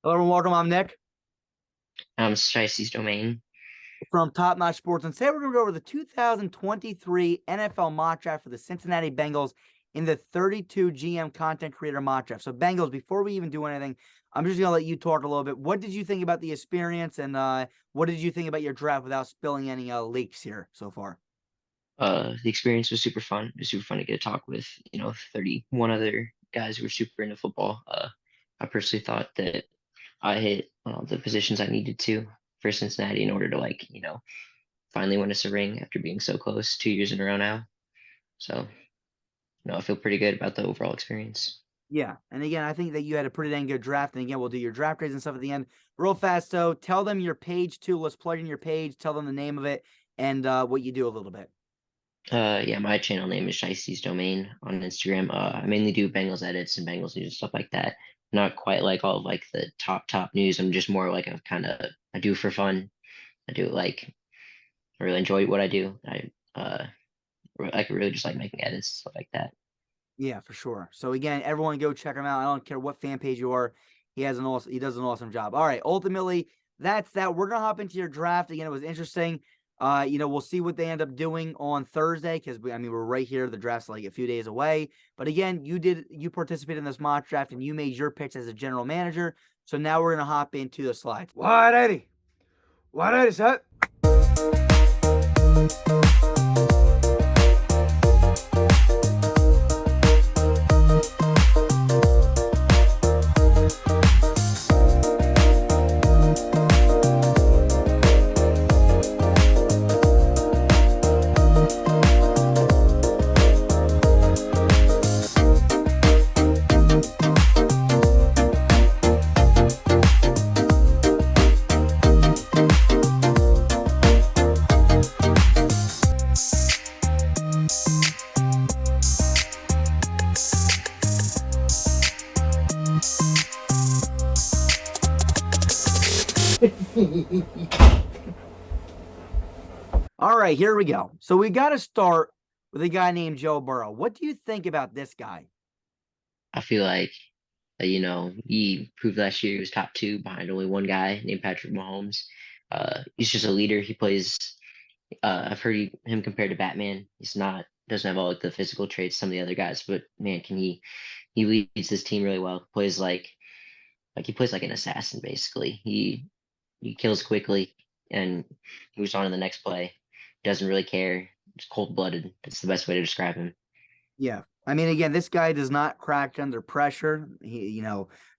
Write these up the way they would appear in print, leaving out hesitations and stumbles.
Hello and welcome. I'm Nick Shicey's domain. from Top Notch Sports, and today we're going to go over the 2023 NFL mock draft for the Cincinnati Bengals in the 32 GM content creator mock draft. So, Bengals, before we even do anything, I'm just going to let you talk a little bit. What did you think about the experience, and what did you think about your draft without spilling any leaks here so far? The experience was super fun. It was super fun to get to talk with, 31 other guys who were super into football. I personally thought that I hit the positions I needed to for Cincinnati in order to finally win us a ring after being so close 2 years in a row now. So, I feel pretty good about the overall experience. Yeah, and again, I think that you had a pretty dang good draft. And again, we'll do your draft grades and stuff at the end. Real fast, though, tell them your page too. Let's plug in your page. Tell them the name of it and what you do a little bit. Yeah, my channel name is Shicey's Domain on Instagram. I mainly do Bengals edits and Bengals news and stuff like that. Not quite like all of like the top news. I'm just more like a kind of I do it for fun. I do it like I really enjoy what I do. I really just like making edits stuff like that. Yeah, for sure. So again, everyone go check him out. I don't care what fan page you are. He does an awesome job. All right. Ultimately, that's that. We're gonna hop into your draft. Again, it was interesting. We'll see what they end up doing on Thursday because we're right here. The draft's like a few days away. But again, you participated in this mock draft and you made your picks as a general manager. So now we're gonna hop into the slides. 180. 180 set. All right, here we go. So we got to start with a guy named Joe Burrow. What do you think about this guy? I feel like he proved last year he was top two behind only one guy named Patrick Mahomes. He's just a leader. He plays. I've heard him compared to Batman. He's not doesn't have all like the physical traits some of the other guys, but man, can he leads this team really well. Plays like he plays like an assassin basically. He kills quickly and moves on to the next play. Doesn't really care. He's cold blooded. That's the best way to describe him. Yeah. I mean, again, this guy does not crack under pressure.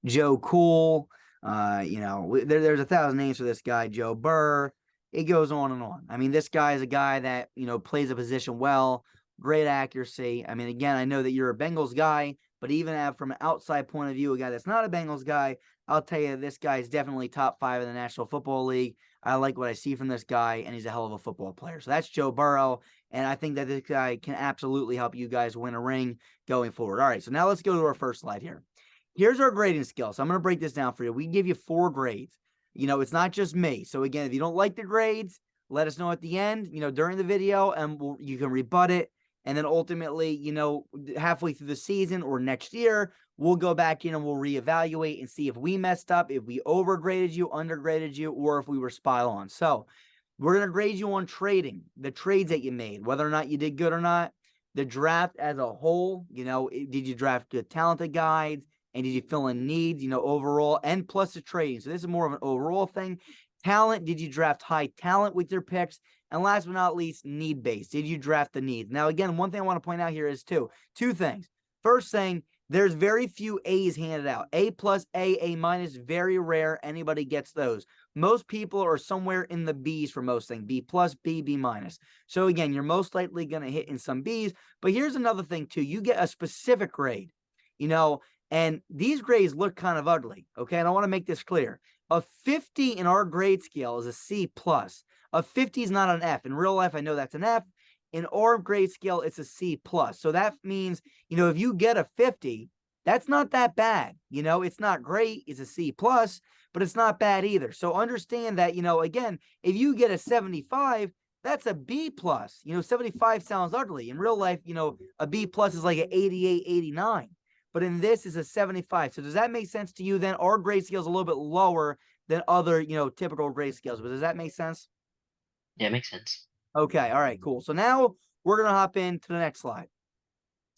Joe Cool. There's a thousand names for this guy, Joe Burr. It goes on and on. I mean, this guy is a guy that, plays a position well, great accuracy. I mean, again, I know that you're a Bengals guy, but even from an outside point of view, a guy that's not a Bengals guy, I'll tell you, this guy is definitely top five in the National Football League. I like what I see from this guy, and he's a hell of a football player. So that's Joe Burrow. And I think that this guy can absolutely help you guys win a ring going forward. All right, so now let's go to our first slide here. Here's our grading scale. So I'm going to break this down for you. We give you 4 grades. It's not just me. So again, if you don't like the grades, let us know at the end, during the video, and you can rebut it. And then ultimately, halfway through the season or next year, we'll go back in and we'll reevaluate and see if we messed up, if we overgraded you, undergraded you, or if we were spot on. So we're going to grade you on the trades that you made, whether or not you did good or not. The draft as a whole, did you draft good, talented guys? And did you fill in needs, overall, and plus the trading? So this is more of an overall thing. Talent, did you draft high talent with your picks? And last but not least, need based. Did you draft the needs? Now, again, one thing I want to point out here is two things. First thing, there's very few A's handed out. A plus, A minus, very rare. Anybody gets those. Most people are somewhere in the B's for most things. B plus, B minus. So again, you're most likely going to hit in some B's. But here's another thing too. You get a specific grade, and these grades look kind of ugly. Okay. And I want to make this clear. A 50 in our grade scale is a C plus. A 50 is not an F. In real life, I know that's an F. In our grade scale, it's a C plus. So that means, if you get a 50, that's not that bad. It's not great. It's a C plus, but it's not bad either. So understand that, again, if you get a 75, that's a B plus. 75 sounds ugly. In real life, a B plus is like an 88, 89. but in this is a 75. So does that make sense to you then? Our grade scale is a little bit lower than other, typical grade scales, but does that make sense? Yeah, it makes sense. Okay, all right, cool. So now we're gonna hop into the next slide.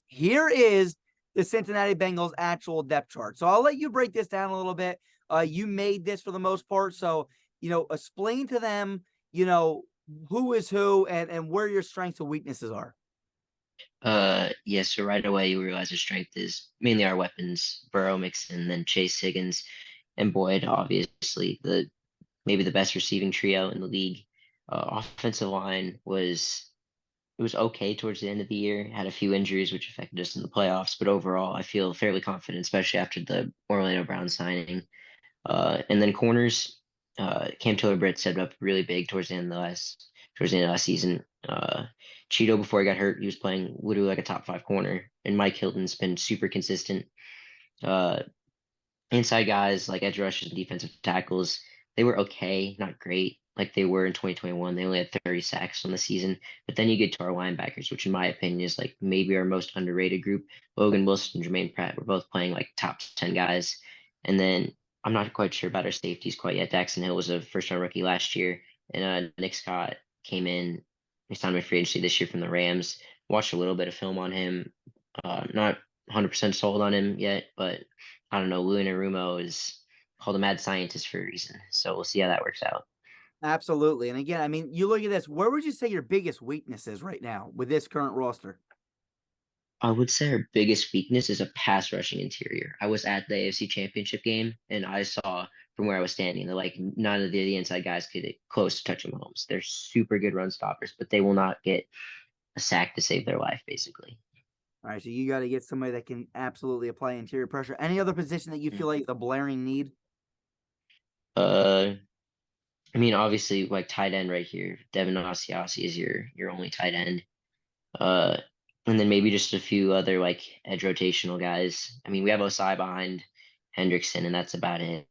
Here is the Cincinnati Bengals actual depth chart. So I'll let you break this down a little bit. You made this for the most part, so explain to them, who is who and where your strengths and weaknesses are. Yeah, so right away you realize our strength is mainly our weapons, Burrow, Mixon, then Chase Higgins, and Boyd, obviously the maybe the best receiving trio in the league. Offensive line was okay towards the end of the year. Had a few injuries which affected us in the playoffs, but overall I feel fairly confident, especially after the Orlando Brown signing. And then corners, Cam Taylor-Britt stepped up really big towards the end of last season. Cheeto before he got hurt, he was playing literally like a top five corner, and Mike Hilton's been super consistent. Uh, Inside guys like edge rushers and defensive tackles, they were okay, not great like they were in 2021. They only had 30 sacks on the season. But then you get to our linebackers, which in my opinion is like maybe our most underrated group. Logan Wilson and Jermaine Pratt were both playing like top 10 guys. And then I'm not quite sure about our safeties quite yet. Daxton Hill was a first round rookie last year, and Nick Scott came in. He signed my free agency this year from the Rams. Watched a little bit of film on him. Not 100% sold on him yet, but I don't know. Louis Narumo is called a mad scientist for a reason. So we'll see how that works out. Absolutely. And again, I mean, you look at this, where would you say your biggest weakness is right now with this current roster? I would say our biggest weakness is a pass rushing interior. I was at the AFC Championship game and I saw from where I was standing that like none of the inside guys could get close to touching Mahomes. They're super good run stoppers, but they will not get a sack to save their life, basically. All right, so you got to get somebody that can absolutely apply interior pressure. Any other position that you feel like is a blaring need? Uh, I mean, obviously, like tight end right here, Devin Asiasi is your only tight end. Uh, and then maybe just a few other like edge rotational guys. I mean, we have Osai behind Hendrickson, and that's about it.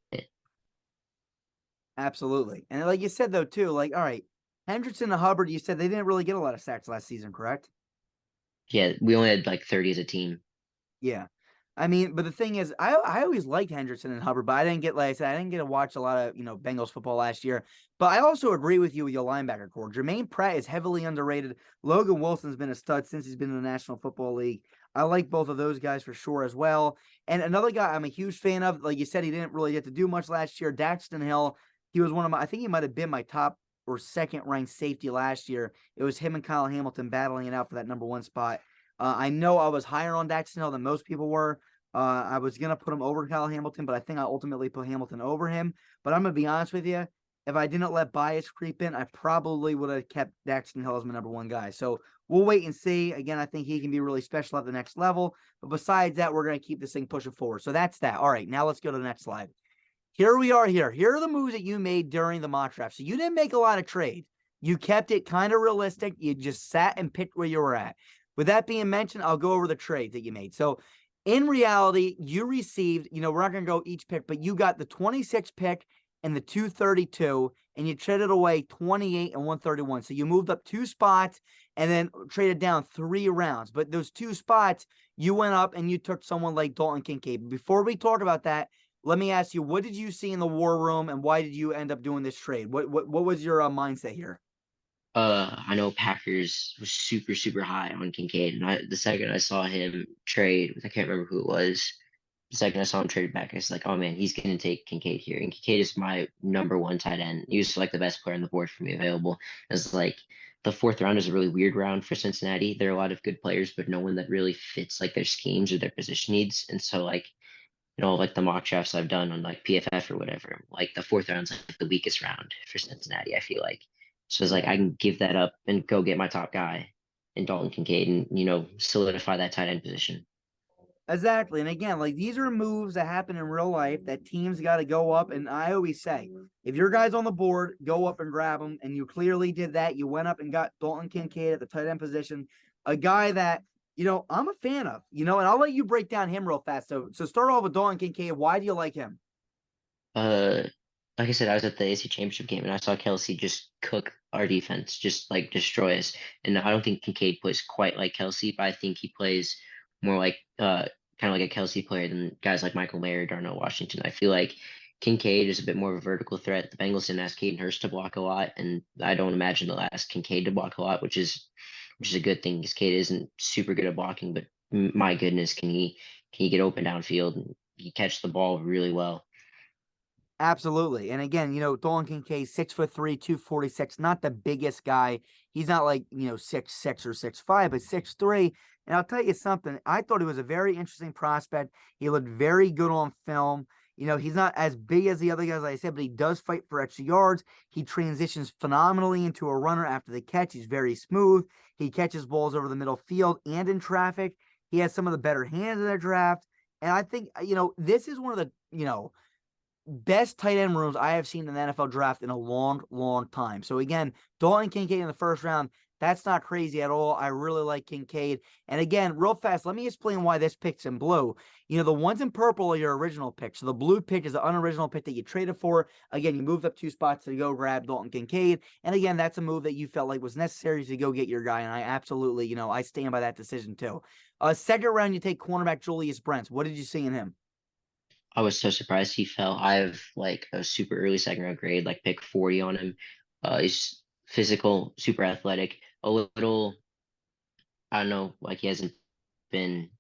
Absolutely. And like you said, though, too, like, all right, Hendrickson and Hubbard, you said they didn't really get a lot of sacks last season, correct? Yeah, we only had like 30 as a team. Yeah. I mean, but the thing is, I always liked Hendrickson and Hubbard, but I didn't get, like I said, I didn't get to watch a lot of, Bengals football last year. But I also agree with you with your linebacker core. Jermaine Pratt is heavily underrated. Logan Wilson's been a stud since he's been in the National Football League. I like both of those guys for sure as well. And another guy I'm a huge fan of, like you said, he didn't really get to do much last year. Daxton Hill, he was one of my, I think he might have been my top or second ranked safety last year. It was him and Kyle Hamilton battling it out for that number one spot. I know I was higher on Daxton Hill than most people were. I was gonna put him over Kyle Hamilton, but I think I ultimately put Hamilton over him. But I'm gonna be honest with you. If I didn't let bias creep in, I probably would have kept Daxton Hill as my number one guy. So we'll wait and see. Again, I think he can be really special at the next level. But besides that, we're gonna keep this thing pushing forward. So that's that. All right, now let's go to the next slide. Here we are here. Here are the moves that you made during the mock draft. So you didn't make a lot of trades. You kept it kind of realistic. You just sat and picked where you were at. With that being mentioned, I'll go over the trades that you made. So in reality, you received, we're not going to go each pick, but you got the 26 pick and the 232, and you traded away 28 and 131. So you moved up 2 spots and then traded down 3 rounds. But those 2 spots, you went up and you took someone like Dalton Kincaid. Before we talk about that, let me ask you, what did you see in the war room and why did you end up doing this trade? What was your mindset here? I know Packers was super high on Kincaid, and the second I saw him trade, I can't remember who it was. The second I saw him trade back, I was like, oh man, he's gonna take Kincaid here. And Kincaid is my number one tight end. He was like the best player on the board for me available. It's like the fourth round is a really weird round for Cincinnati. There are a lot of good players, but no one that really fits like their schemes or their position needs. And so like like the mock drafts I've done on like PFF or whatever, like the fourth round's like the weakest round for Cincinnati, I feel like. So it's like Yeah. I can give that up and go get my top guy in Dalton Kincaid and, solidify that tight end position. Exactly. And again, like these are moves that happen in real life that teams got to go up. And I always say, if your guy's on the board, go up and grab him. And you clearly did that. You went up and got Dalton Kincaid at the tight end position, a guy that, I'm a fan of, and I'll let you break down him real fast. So start off with Dalton Kincaid. Why do you like him? Uh, like I said, I was at the AC Championship game and I saw Kelsey just cook our defense, just like destroy us. And I don't think Kincaid plays quite like Kelsey, but I think he plays more like kind of like a Kelsey player than guys like Michael Mayer, Darnell Washington. I feel like Kincaid is a bit more of a vertical threat. The Bengals didn't ask Caden Hurst to block a lot, and I don't imagine they'll ask Kincaid to block a lot, which is a good thing because Cade isn't super good at blocking, but my goodness, can he get open downfield and he catch the ball really well. Absolutely. And again, Dolan Kincaid, 6'3", 246, not the biggest guy. He's not like, 6'6" or 6'5", but 6'3". And I'll tell you something, I thought he was a very interesting prospect. He looked very good on film. He's not as big as the other guys, like I said, but he does fight for extra yards. He transitions phenomenally into a runner after the catch. He's very smooth. He catches balls over the middle field and in traffic. He has some of the better hands in the draft. And I think, this is one of the, best tight end rooms I have seen in the NFL draft in a long, long time. So again, Dalton Kincaid in the first round, that's not crazy at all. I really like Kincaid. And again, real fast, let me explain why this pick's in blue. The ones in purple are your original pick. So the blue pick is the unoriginal pick that you traded for. Again, you moved up 2 spots to go grab Dalton Kincaid. And again, that's a move that you felt like was necessary to go get your guy. And I absolutely, I stand by that decision too. Second round, you take cornerback Julius Brents. What did you see in him? I was so surprised he fell. I have like a super early second round grade, like pick 40 on him. He's physical, super athletic, a little, I don't know, like he hasn't been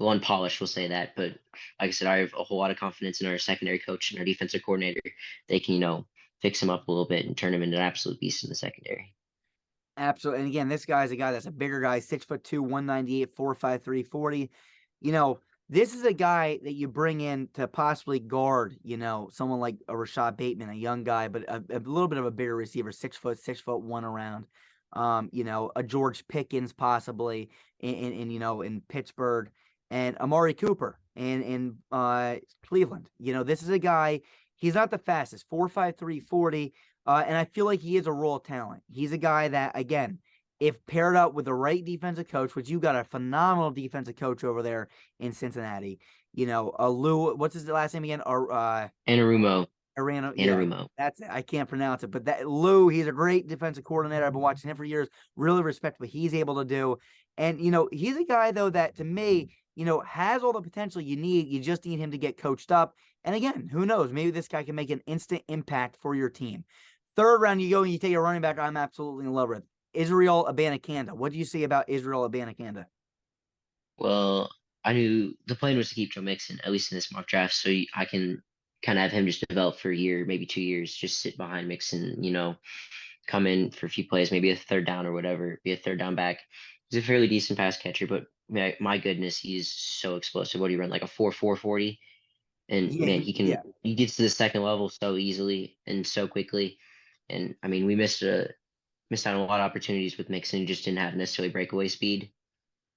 well unpolished, we'll say that. But like I said, I have a whole lot of confidence in our secondary coach and our defensive coordinator. They can, fix him up a little bit and turn him into an absolute beast in the secondary. Absolutely. And again, this guy's a guy that's a bigger guy, 6'2", 198, 4'5", 340. This is a guy that you bring in to possibly guard, someone like a Rashad Bateman, a young guy, but a little bit of a bigger receiver, 6'1" around. A George Pickens possibly in Pittsburgh, and Amari Cooper in Cleveland. This is a guy, he's not the fastest, 4'5", 340. And I feel like he is a raw talent. He's a guy that, again, if paired up with the right defensive coach, which you got a phenomenal defensive coach over there in Cincinnati, Lou, what's his last name again? Anarumo, Arano, yeah, Anarumo. that's it. I can't pronounce it, but that Lou, he's a great defensive coordinator. I've been watching him for years. Really respect what he's able to do, and he's a guy though that to me, has all the potential you need. You just need him to get coached up. And again, who knows? Maybe this guy can make an instant impact for your team. Third round, you go and you take a running back. I'm absolutely in love with Israel Abanikanda. What do you see about Israel Abanikanda? Well, I knew the plan was to keep Joe Mixon, at least in this mock draft, so I can kind of have him just develop for a year, maybe 2 years, just sit behind Mixon, come in for a few plays, maybe a third down or whatever, be a third down back. He's a fairly decent pass catcher, but my goodness, he's so explosive. What do you run, like a 4.40? And Yeah, man, yeah, he gets to the second level so easily and so quickly. And I mean, we missed out on a lot of opportunities with Mixon, who just didn't have necessarily breakaway speed,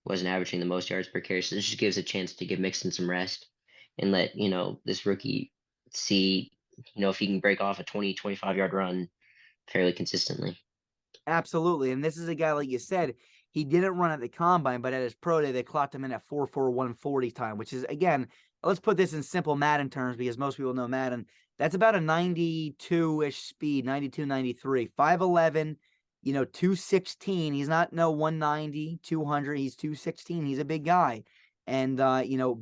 wasn't averaging the most yards per carry. So this just gives a chance to give Mixon some rest and let, this rookie see, if he can break off a 20, 25-yard run fairly consistently. absolutely. And this is a guy, like you said, he didn't run at the combine, but at his pro day, they clocked him in at 4.4, 140 time, which is, again, let's put this in simple Madden terms because most people know Madden. That's about a 92-ish speed, 92, 93, 5'11", 216. He's not 190, 200. He's 216. He's a big guy. And,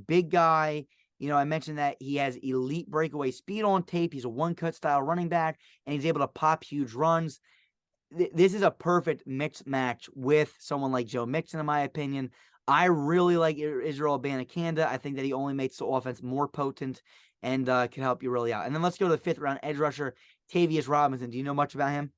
big guy. I mentioned that he has elite breakaway speed on tape. He's a one-cut style running back, and he's able to pop huge runs. This is a perfect mixed match with someone like Joe Mixon, in my opinion. I really like Israel Abanikanda. I think that he only makes the offense more potent and can help you really out. And then let's go to the 5th round edge rusher, Tavius Robinson. Do you know much about him?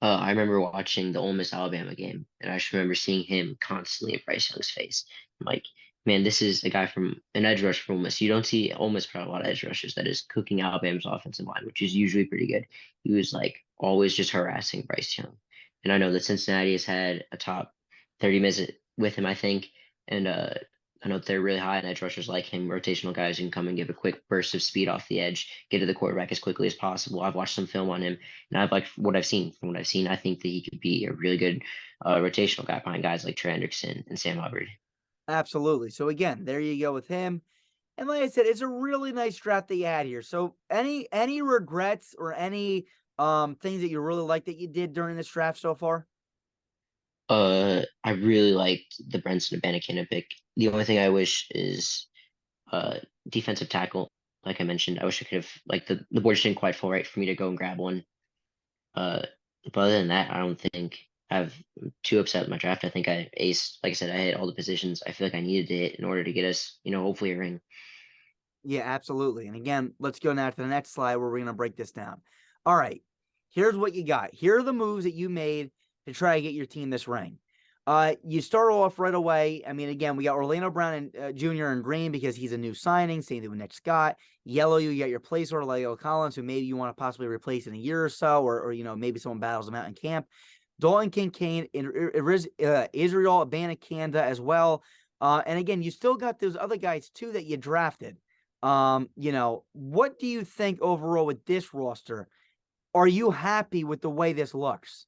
I remember watching the Ole Miss Alabama game, and I just remember seeing him constantly in Bryce Young's face. I'm like, man, this is a guy from an edge rush from Ole Miss. You don't see Ole Miss put out a lot of edge rushers that is cooking Alabama's offensive line, which is usually pretty good. He was like always just harassing Bryce Young. And I know that Cincinnati has had a top 30 minutes with him, I think. And I know they're really high on edge rushers like him, rotational guys who can come and give a quick burst of speed off the edge, get to the quarterback as quickly as possible. I've watched some film on him, and I've liked what I've seen. From what I've seen, I think that he could be a really good rotational guy behind guys like Trey Hendrickson and Sam Hubbard. Absolutely. So again, there you go with him. And like I said, it's a really nice draft that you had here. So any regrets or any things that you really like that you did during this draft so far? I really liked the Brenson Abenikin pick. The only thing I wish is uh defensive tackle. Like I mentioned, I wish I could have like the board just didn't quite fall right for me to go and grab one. Uh, but other than that, I don't think I've too upset with my draft. I think I aced, like I said, I hit all the positions I feel like I needed to hit in order to get us, hopefully a ring. Yeah, absolutely. And again, let's go now to the next slide where we're going to break this down. All right, here's what you got. Here are the moves that you made to try to get your team this ring. You start off right away. I mean, again, we got Orlando Brown and Jr. in green because he's a new signing. Same thing with Nick Scott. Yellow, you got your placeholder, Leo Collins, who maybe you want to possibly replace in a year or so, or maybe someone battles him out in camp. Dalton Kincaid, Israel Abanikanda as well. And again, you still got those other guys too that you drafted. What do you think overall with this roster? Are you happy with the way this looks?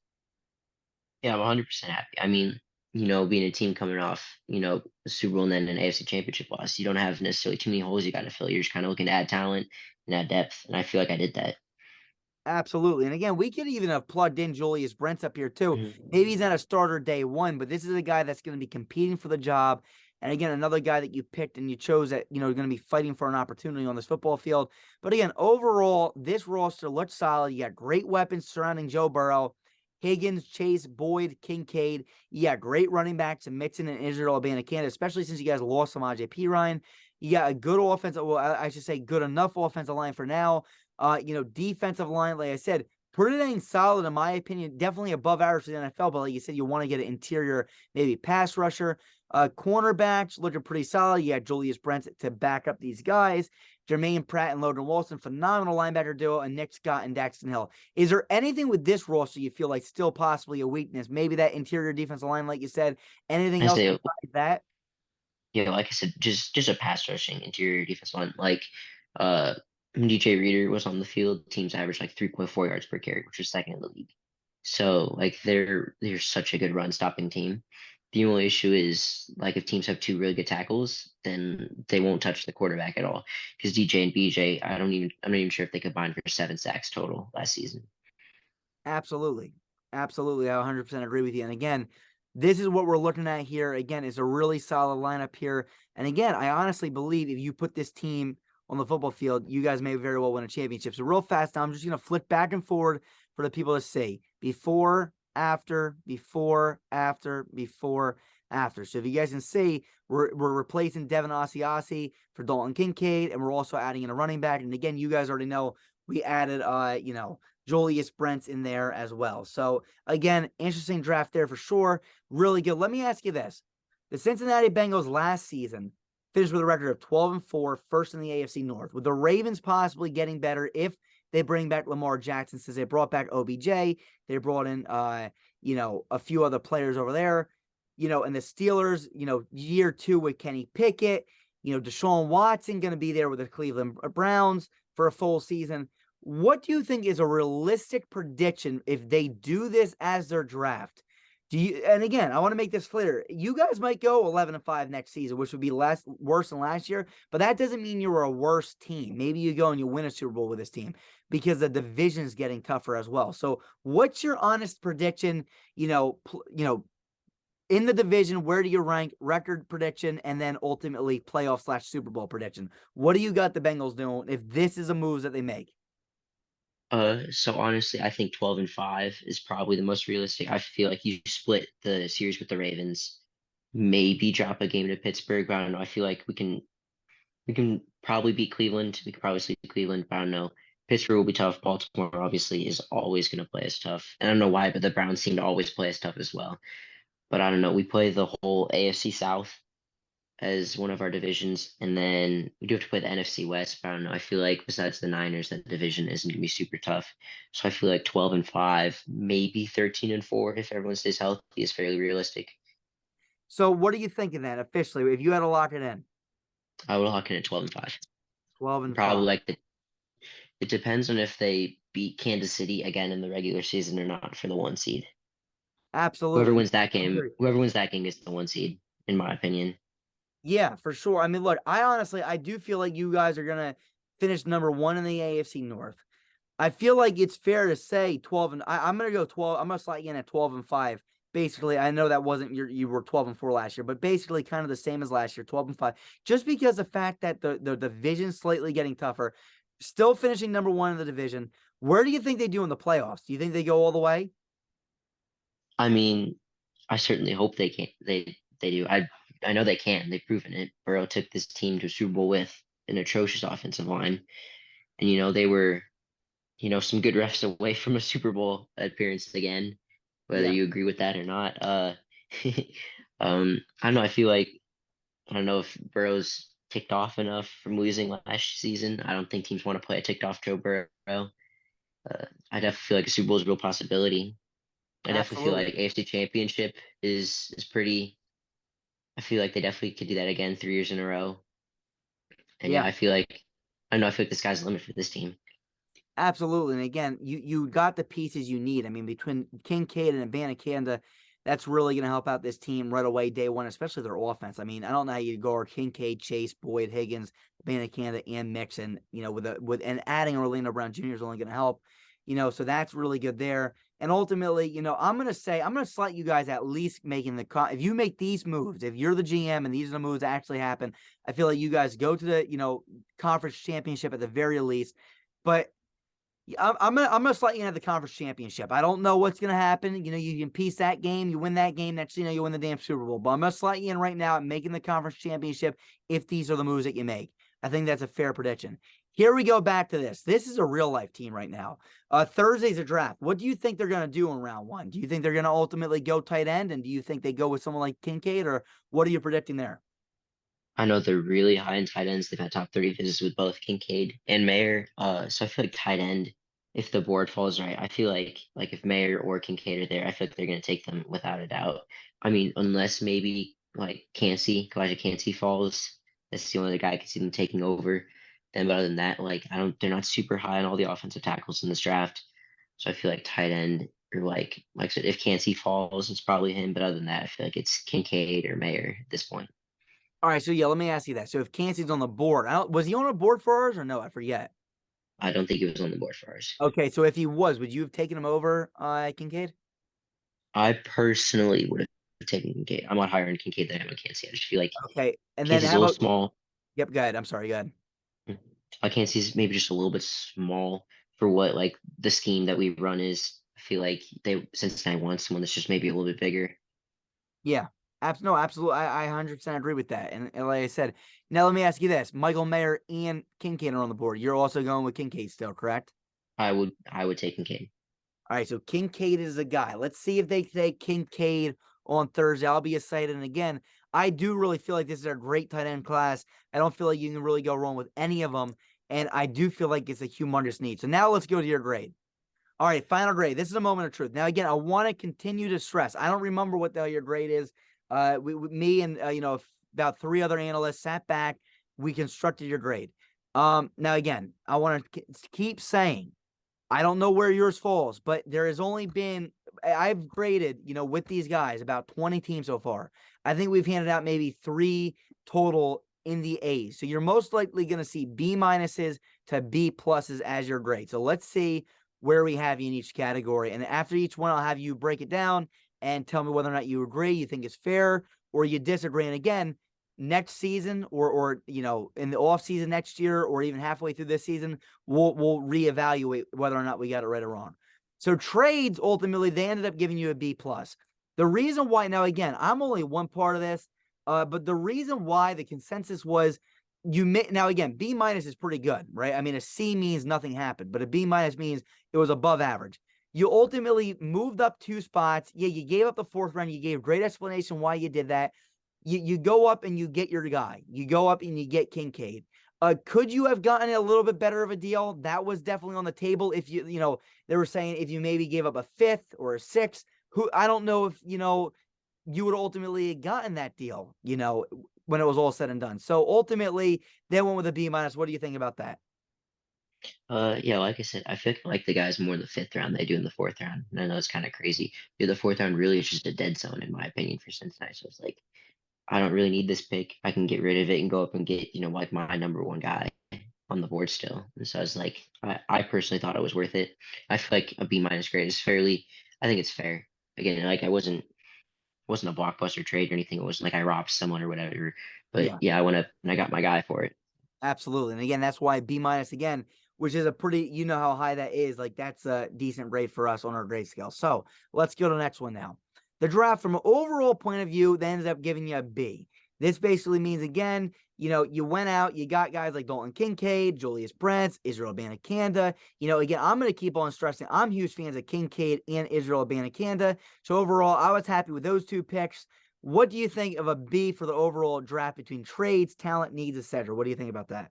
Yeah, I'm 100% happy. I mean, being a team coming off, the Super Bowl and then an AFC Championship loss, you don't have necessarily too many holes you got to fill. You're just kind of looking to add talent and add depth, and I feel like I did that. Absolutely. And again, we could even have plugged in Julius Brents up here too. Maybe he's not a starter day one, but this is a guy that's going to be competing for the job. And again, another guy that you picked and you chose that, going to be fighting for an opportunity on this football field. But again, overall, this roster looks solid. You got great weapons surrounding Joe Burrow, Higgins, Chase, Boyd, Kincaid. You got great running backs in Mixon and Israel Abanikanda, especially since you guys lost Samaje Perine. You got a good offensive, well, I should say good enough offensive line for now. Defensive line, like I said, pretty dang solid in my opinion. Definitely above average for the NFL, but like you said, you want to get an interior, maybe pass rusher. Cornerbacks looking pretty solid. You got Julius Brent to back up these guys. Jermaine Pratt and Logan Wilson, phenomenal linebacker duo, and Nick Scott and Daxton Hill. Is there anything with this roster you feel like still possibly a weakness? Maybe that interior defensive line, like you said. Anything I else say, besides that? like I said, just a pass rushing interior defense line. Like, uh, when DJ Reader was on the field, teams averaged like 3.4 yards per carry, which was second in the league. So like they're such a good run stopping team. The only issue is like if teams have two really good tackles, then they won't touch the quarterback at all. Because DJ and BJ, I'm not even sure if they combined for 7 sacks total last season. Absolutely. Absolutely. I 100% agree with you. And again, this is what we're looking at here. Again, it's a really solid lineup here. And again, I honestly believe if you put this team on the football field, you guys may very well win a championship. So real fast now, I'm just going to flip back and forward for the people to see before, after, before, after, before, after. So if you guys can see, we're replacing Devin Asiasi for Dalton Kincaid, and we're also adding in a running back. And again, you guys already know we added, Julius Brents in there as well. So again, interesting draft there for sure. Really good. Let me ask you this. The Cincinnati Bengals last season finished with a record of 12-4, first in the AFC North, with the Ravens possibly getting better if they bring back Lamar Jackson, since they brought back OBJ. They brought in, a few other players over there, and the Steelers, year two with Kenny Pickett, Deshaun Watson going to be there with the Cleveland Browns for a full season. What do you think is a realistic prediction if they do this as their draft? And again, I want to make this clear. You guys might go 11-5 next season, which would be worse than last year, but that doesn't mean you're a worse team. Maybe you go and you win a Super Bowl with this team because the division's getting tougher as well. So what's your honest prediction, in the division? Where do you rank, record prediction, and then ultimately playoff / Super Bowl prediction? What do you got the Bengals doing if this is a move that they make? So honestly, I think 12-5 is probably the most realistic. I feel like you split the series with the Ravens, maybe drop a game to Pittsburgh, but I don't know. I feel like we can probably beat Cleveland. We could probably sweep Cleveland, but I don't know. Pittsburgh will be tough. Baltimore obviously is always going to play us tough. And I don't know why, but the Browns seem to always play us tough as well. But I don't know. We play the whole AFC South as one of our divisions, and then we do have to play the NFC West. But I don't know. I feel like besides the Niners, that division isn't going to be super tough. So I feel like 12-5, maybe 13-4 if everyone stays healthy is fairly realistic. So what are you thinking then officially if you had to lock it in? I would lock in at 12-5. 12 and Probably 5. like it depends on if they beat Kansas City again in the regular season or not for the one seed. Absolutely. Whoever wins that game gets the one seed, in my opinion. Yeah, for sure. I mean, look, I do feel like you guys are gonna finish number one in the AFC North. I feel like it's fair to say 12 and I'm gonna go 12. I'm gonna slide in at 12-5 basically, I know that wasn't you were 12-4 last year, but basically kind of the same as last year, 12-5. Just because the fact that the division slightly getting tougher, still finishing number one in the division. Where do you think they do in the playoffs? Do you think they go all the way? I mean, I certainly hope they can. They do. I know they can. They've proven it. Burrow took this team to a Super Bowl with an atrocious offensive line, and they were some good refs away from a Super Bowl appearance again. Whether Yeah, you agree with that or not, I don't know. I don't know if Burrow's ticked off enough from losing last season. I don't think teams want to play a ticked off Joe Burrow. I definitely feel like a Super Bowl is a real possibility. I definitely feel absolutely. like AFC Championship is pretty. I feel like they definitely could do that again 3 years in a row. And yeah, Yeah. I know I feel like the sky's the limit for this team. Absolutely. And again, you got the pieces you need. I mean, between Kincaid and Abanikanda, that's really going to help out this team right away, day one, especially their offense. I mean, I don't know how you go Kincaid, Chase, Boyd, Higgins, Abanikanda, and Mixon. With and adding Orlando Brown Jr. is only going to help. So that's really good there. And ultimately, I'm going to slot you guys at least making if you make these moves, if you're the GM and these are the moves that actually happen, I feel like you guys go to the conference championship at the very least. But I'm gonna slot you into the conference championship. I don't know what's gonna happen. You can piece that game, you win that game, next you win the damn Super Bowl. But I'm gonna slot you in right now at making the conference championship if these are the moves that you make. I think that's a fair prediction. Here we go back to this. This is a real life team right now. Thursday's a draft. What do you think they're gonna do in round one? Do you think they're gonna ultimately go tight end, and do you think they go with someone like Kincaid, or what are you predicting there? I know they're really high in tight ends. They've had top 30 visits with both Kincaid and Mayer. So I feel like tight end, if the board falls right, I feel like if Mayer or Kincaid are there, I feel like they're going to take them without a doubt. I mean, unless maybe like Kalijah Cansey falls, that's the only other guy I can see them taking over. Then, but other than that, they're not super high on all the offensive tackles in this draft. So I feel like tight end or like I said, if Cansey falls, it's probably him. But other than that, I feel like it's Kincaid or Mayer at this point. All right, so yeah, let me ask you that. So if Cansey's on the board, was he on a board for ours or no? I forget. I don't think he was on the board for ours. Okay, so if he was, would you have taken him over Kincaid? I personally would have taken Kincaid. I'm a lot higher on Kincaid than I am on Kansas. I just feel like Okay, and then Kansas is a how little about? small. Yep, go ahead. I'm sorry, go ahead. Kansas is maybe just a little bit small for what like the scheme that we run is. I feel like Cincinnati wants someone that's just maybe a little bit bigger. Yeah, no, absolutely. I 100% agree with that. And like I said, now let me ask you this: Michael Mayer and Kincaid are on the board. You're also going with Kincaid still, correct? I would take Kincaid. All right, so Kincaid is a guy. Let's see if they take Kincaid on Thursday. I'll be excited. And again, I do really feel like this is a great tight end class. I don't feel like you can really go wrong with any of them. And I do feel like it's a humongous need. So now let's go to your grade. All right, final grade. This is a moment of truth. Now, again, I want to continue to stress. I don't remember what the hell your grade is. Me and about three other analysts sat back. We constructed your grade. Now again, I want to keep saying I don't know where yours falls, but there has only been I've graded, with these guys about 20 teams so far. I think we've handed out maybe three total in the A's. So you're most likely going to see B minuses to B pluses as your grade. So let's see where we have you in each category. And after each one, I'll have you break it down and tell me whether or not you agree, you think it's fair, or you disagree. And again, next season or in the off season next year or even halfway through this season, we'll reevaluate whether or not we got it right or wrong. So trades, ultimately, they ended up giving you a B plus. The reason why, now again, I'm only one part of this, but the reason why the consensus was now again, B minus is pretty good, right? I mean, a C means nothing happened, but a B minus means it was above average. You ultimately moved up 2 spots. Yeah, you gave up the fourth round. You gave great explanation why you did that. You go up and you get your guy. You go up and you get Kincaid. Could you have gotten a little bit better of a deal? That was definitely on the table. If they were saying if you maybe gave up a fifth or a sixth, who I don't know if you would ultimately have gotten that deal. When it was all said and done. So ultimately, they went with a B minus. What do you think about that? Yeah, like I said, I feel like the guys more in the fifth round they do in the fourth round. And I know it's kind of crazy. Dude, the fourth round really is just a dead zone in my opinion for Cincinnati. So it's like I don't really need this pick. I can get rid of it and go up and get, like my number one guy on the board still. And so I was like, I personally thought it was worth it. I feel like a B minus grade is I think it's fair. Again, like I wasn't wasn't a blockbuster trade or anything. It wasn't like I robbed someone or whatever. But Yeah. yeah, I went up and I got my guy for it. Absolutely. And again, that's why B minus again, which is a pretty, you know how high that is. Like that's a decent grade for us on our grade scale. So let's go to the next one now. The draft from an overall point of view, that ended up giving you a B. This basically means again, you went out, you got guys like Dalton Kincaid, Julius Brents, Israel Abanikanda. Again, I'm going to keep on stressing I'm huge fans of Kincaid and Israel Abanikanda. So overall, I was happy with those two picks. What do you think of a B for the overall draft between trades, talent, needs, etc.? What do you think about that?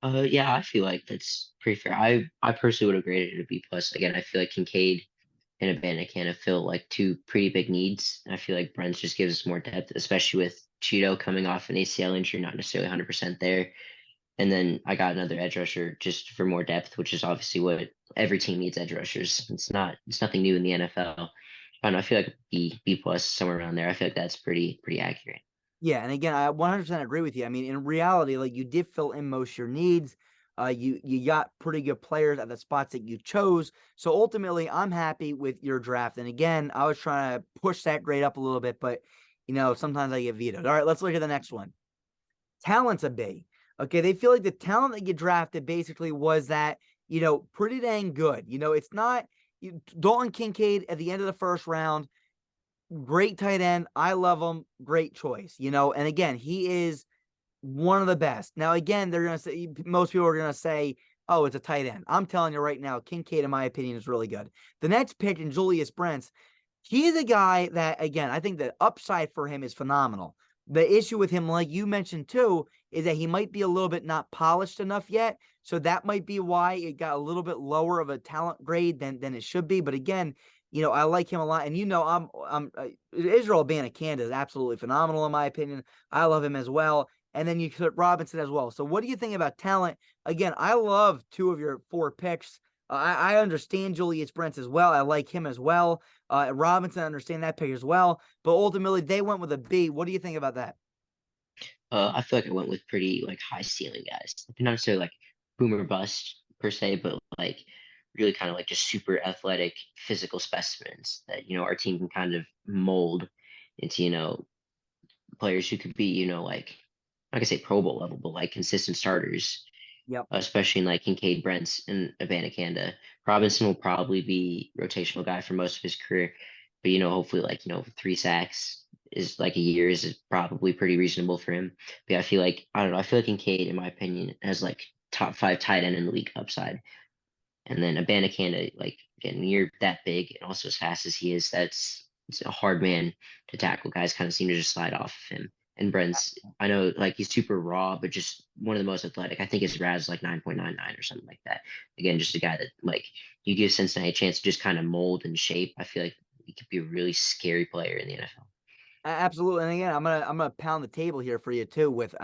Yeah, I feel like that's pretty fair. I personally would have graded it a B plus. Again, I feel like Kincaid and Abanikanda fill like two pretty big needs. I feel like Brents just gives us more depth, especially with Cheeto coming off an ACL injury, not necessarily 100% there. And then I got another edge rusher just for more depth, which is obviously what every team needs edge rushers. It's nothing new in the NFL. I don't know, I feel like B plus somewhere around there. I feel like that's pretty accurate. Yeah, and again, I 100% agree with you. I mean, in reality, like you did fill in most of your needs. You got pretty good players at the spots that you chose. So ultimately, I'm happy with your draft. And again, I was trying to push that grade up a little bit, but sometimes I get vetoed. All right, let's look at the next one. Talent's a B. Okay, they feel like the talent that you drafted basically was that pretty dang good. It's not Dalton Kincaid at the end of the first round. Great tight end. I love him. Great choice. And again, he is one of the best. Now, again, they're going to say, most people are going to say, oh, it's a tight end. I'm telling you right now, Kincaid, in my opinion, is really good. The next pick in Julius Brents, he's a guy that, again, I think the upside for him is phenomenal. The issue with him, like you mentioned too, is that he might be a little bit not polished enough yet. So that might be why it got a little bit lower of a talent grade than it should be. But again, I like him a lot. And I'm Israel Abanikanda is absolutely phenomenal in my opinion. I love him as well. And then you put Robinson as well. So what do you think about talent? Again, I love two of your four picks. I understand Julius Brents as well. I like him as well. Robinson, I understand that pick as well. But ultimately, they went with a B. What do you think about that? I feel like I went with pretty like high ceiling guys. Not necessarily like boomer bust per se, but like really kind of like just super athletic physical specimens that, our team can kind of mold into, players who could be, like I say Pro Bowl level, but like consistent starters, Yep. especially in like Kincaid, Brents, and Abanikanda. Robinson will probably be rotational guy for most of his career, but hopefully like 3 sacks is like a year is probably pretty reasonable for him. But yeah, I feel like I don't know. I feel like Kincaid, in my opinion, has like top five tight end in the league upside. And then Abanikanda, like again, when you're that big and also as fast as he is, it's a hard man to tackle. Guys kind of seem to just slide off of him. And Brent's, I know like he's super raw, but just one of the most athletic. I think his RAS is like 9.99 or something like that. Again, just a guy that like you give Cincinnati a chance to just kind of mold and shape. I feel like he could be a really scary player in the NFL. Absolutely. And again, I'm gonna pound the table here for you too. With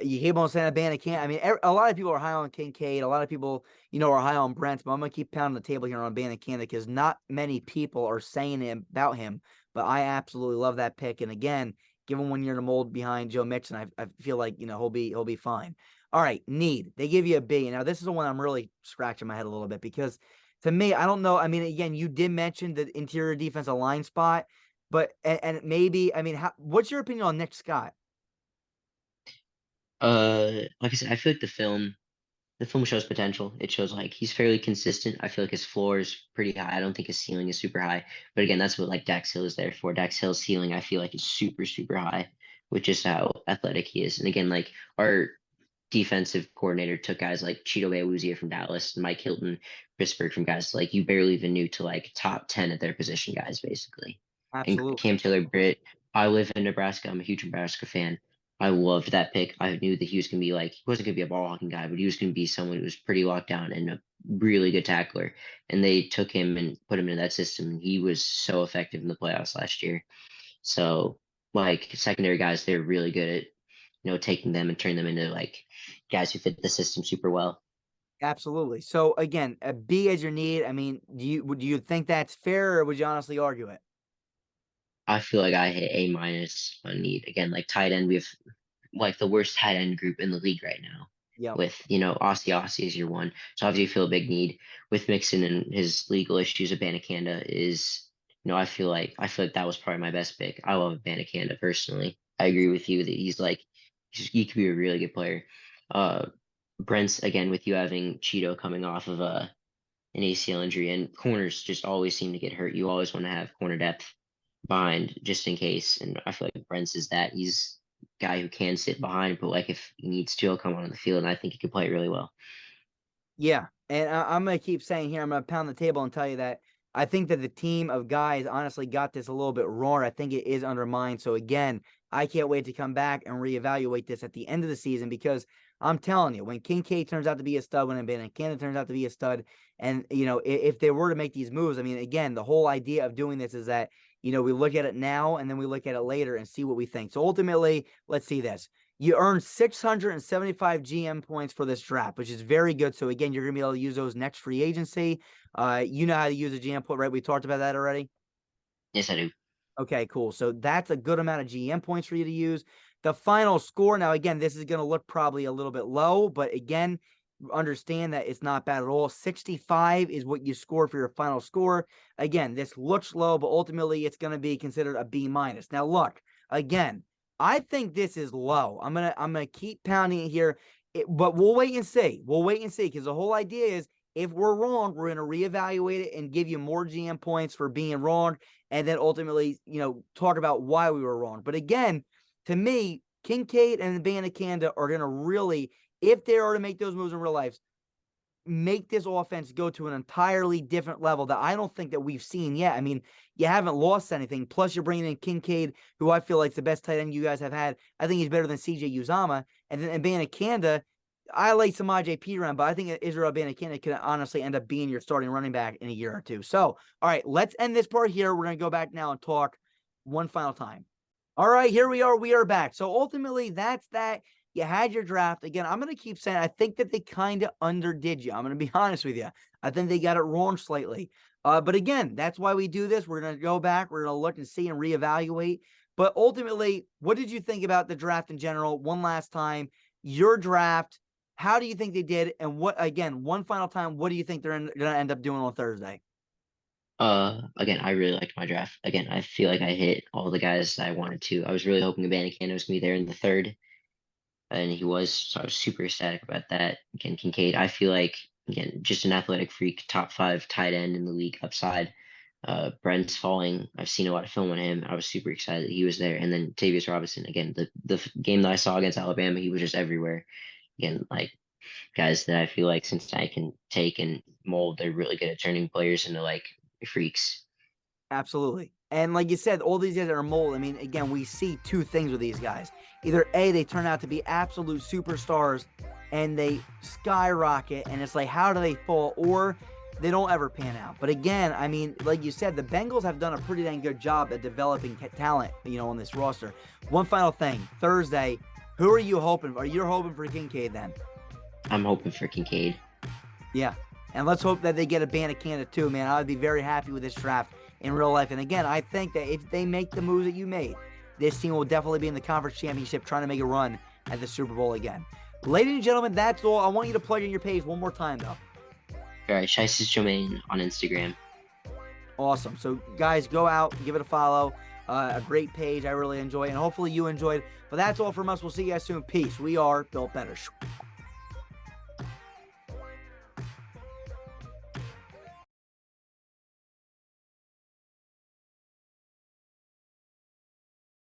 you keep on saying Abanikanda. I mean, a lot of people are high on Kincaid. A lot of people, are high on Brent. But I'm gonna keep pounding the table here on Abanikanda because not many people are saying about him. But I absolutely love that pick. And again, given 1 year to mold behind Joe Mixon, I feel like he'll be fine. All right, need they give you a B. Now this is the one I'm really scratching my head a little bit because to me, I don't know. I mean, again, you did mention the interior defensive line spot, but and maybe I mean, what's your opinion on Nick Scott? Like I said, I feel like the film shows potential. It shows like he's fairly consistent. I feel like his floor is pretty high. I don't think his ceiling is super high. But again, that's what like Dax Hill is there for. Dax Hill's ceiling, I feel like, is super high with just how athletic he is. And again, like our defensive coordinator took guys like Cheeto Awuzie from Dallas and Mike Hilton, Pittsburgh from guys like you barely even knew to like top 10 at their position guys, basically. And Absolutely. Cam Taylor Britt, I live in Nebraska. I'm a huge Nebraska fan. I loved that pick. I knew that he was going to be like, he wasn't going to be a ball hawking guy, but he was going to be someone who was pretty locked down and a really good tackler. And they took him and put him into that system. And he was so effective in the playoffs last year. So, like, secondary guys, they're really good at, taking them and turning them into like guys who fit the system super well. Absolutely. So again, a B as your need. I mean, do you think that's fair, or would you honestly argue it? I feel like I hit A minus on need. Again, like tight end, we have like the worst tight end group in the league right now. Yep. With Aussie is your one, so obviously you feel a big need with Mixon and his legal issues. Abanikanda is I feel like that was probably my best pick. I love Banacanda personally. I agree with you that he could be a really good player. Uh, Brent's again with you having Cheeto coming off of an ACL injury, and corners just always seem to get hurt. You always want to have corner depth behind just in case. And I feel like Brent's is that. He's a guy who can sit behind, but like if he needs to, he'll come on the field, and I think he could play it really well. Yeah, and I'm going to keep saying here, I'm going to pound the table and tell you that I think that the team of guys honestly got this a little bit wrong. I think it is undermined. So again, I can't wait to come back and reevaluate this at the end of the season because I'm telling you, when Kincaid turns out to be a stud, when Canada turns out to be a stud, and if they were to make these moves, I mean, again, the whole idea of doing this is that we look at it now and then we look at it later and see what we think. So ultimately, let's see this. You earned 675 GM points for this draft, which is very good. So again, you're going to be able to use those next free agency. You know how to use a GM point, right? We talked about that already. Yes, I do. Okay, cool. So that's a good amount of GM points for you to use. The final score, now again, this is going to look probably a little bit low, but again, understand that it's not bad at all. 65 is what you score for your final score. Again, this looks low, but ultimately it's going to be considered a B minus. Now look, again, I think this is low. I'm gonna keep pounding it here, but we'll wait and see. We'll wait and see because the whole idea is if we're wrong, we're gonna reevaluate it and give you more GM points for being wrong, and then ultimately, talk about why we were wrong. But again, to me, Kincaid and Banacanda are gonna really, if they are to make those moves in real life, make this offense go to an entirely different level that I don't think that we've seen yet. I mean, you haven't lost anything. Plus, you're bringing in Kincaid, who I feel like is the best tight end you guys have had. I think he's better than CJ Uzama. And then Banacanda, I like Samaje Perine, but I think Israel Banacanda could honestly end up being your starting running back in a year or two. So, all right, let's end this part here. We're going to go back now and talk one final time. All right, here we are. We are back. So ultimately, that's that. You had your draft. Again, I'm going to keep saying I think that they kind of underdid you. I'm going to be honest with you. I think they got it wrong slightly. But again, that's why we do this. We're going to go back. We're going to look and see and reevaluate. But ultimately, what did you think about the draft in general? One last time, your draft. How do you think they did? And one final time, what do you think they're going to end up doing on Thursday? Again, I really liked my draft. Again, I feel like I hit all the guys I wanted to. I was really hoping Abanikanda was gonna be there in the third, and he was, so I was super ecstatic about that. Again, Kincaid, I feel like again, just an athletic freak, top five tight end in the league upside. Brent's falling. I've seen a lot of film on him. I was super excited that he was there. And then Tavius Robinson, again, the game that I saw against Alabama, he was just everywhere. Again, like guys that I feel like since I can take and mold, they're really good at turning players into like freaks. Absolutely. And like you said, all these guys that are mold, I mean, again, we see two things with these guys. Either A, they turn out to be absolute superstars and they skyrocket, and it's like, how do they fall? Or they don't ever pan out. But again, I mean, like you said, the Bengals have done a pretty dang good job at developing talent, on this roster. One final thing, Thursday, who are you hoping for? Are you hoping for Kincaid then? I'm hoping for Kincaid. Yeah. And let's hope that they get a Banacanda too, man. I would be very happy with this draft in real life. And again, I think that if they make the moves that you made, this team will definitely be in the conference championship trying to make a run at the Super Bowl again. Ladies and gentlemen, that's all. I want you to plug in your page one more time, though. All right, Shices Jomain on Instagram. Awesome. So, guys, go out, give it a follow. A great page. I really enjoy it. And hopefully you enjoyed. But that's all from us. We'll see you guys soon. Peace. We are Built Better.